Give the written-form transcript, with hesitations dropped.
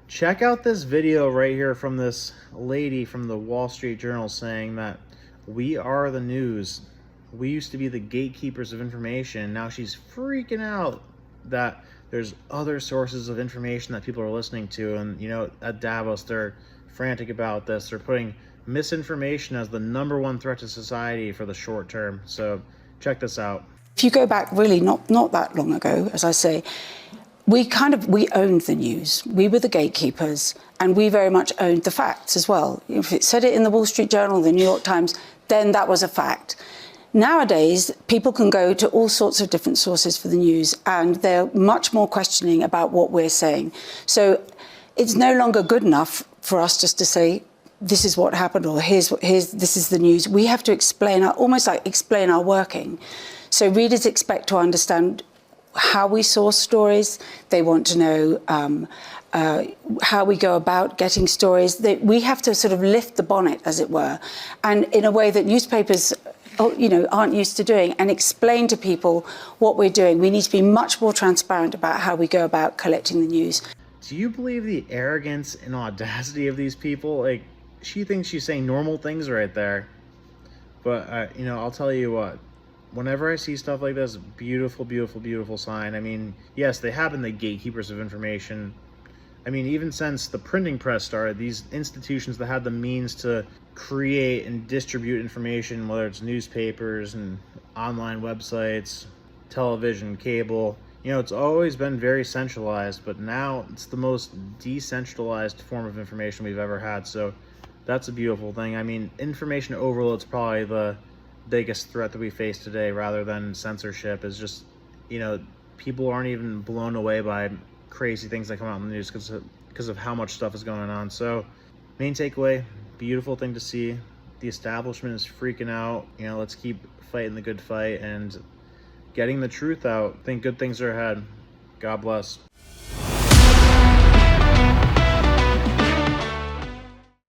Check out this video right here from this lady from the Wall Street Journal saying that we are the news. We used to be the gatekeepers of information. Now she's freaking out that there's other sources of information that people are listening to. And, you know, at Davos, they're frantic about this. They're putting misinformation as the #1 threat to society for the short term. So check this out. If you go back really not that long ago, as I say, we owned the news. We were the gatekeepers, and we very much owned the facts as well. If it said it in the Wall Street Journal, the New York Times, then that was a fact. Nowadays, people can go to all sorts of different sources for the news, and they're much more questioning about what we're saying. So it's no longer good enough for us just to say, this is what happened, or this is the news. We have to explain our working. So readers expect to understand how we source stories. They want to know how we go about getting stories. We have to sort of lift the bonnet, as it were, and in a way that newspapers aren't used to doing, and explain to people what we're doing. We need to be much more transparent about how we go about collecting the news. Do you believe the arrogance and audacity of these people? Like, she thinks she's saying normal things right there. But, I'll tell you what. Whenever I see stuff like this, beautiful, beautiful, beautiful sign. I mean, yes, they have been the gatekeepers of information. I mean, even since the printing press started, these institutions that had the means to create and distribute information, whether it's newspapers and online websites, television, cable, it's always been very centralized, but now it's the most decentralized form of information we've ever had. So that's a beautiful thing. I mean, information overload's probably the biggest threat that we face today, rather than censorship. Is just, people aren't even blown away by crazy things that come out in the news because of how much stuff is going on. So main takeaway, beautiful thing to see. The establishment is freaking out. Let's keep fighting the good fight and getting the truth out. I think good things are ahead. God bless.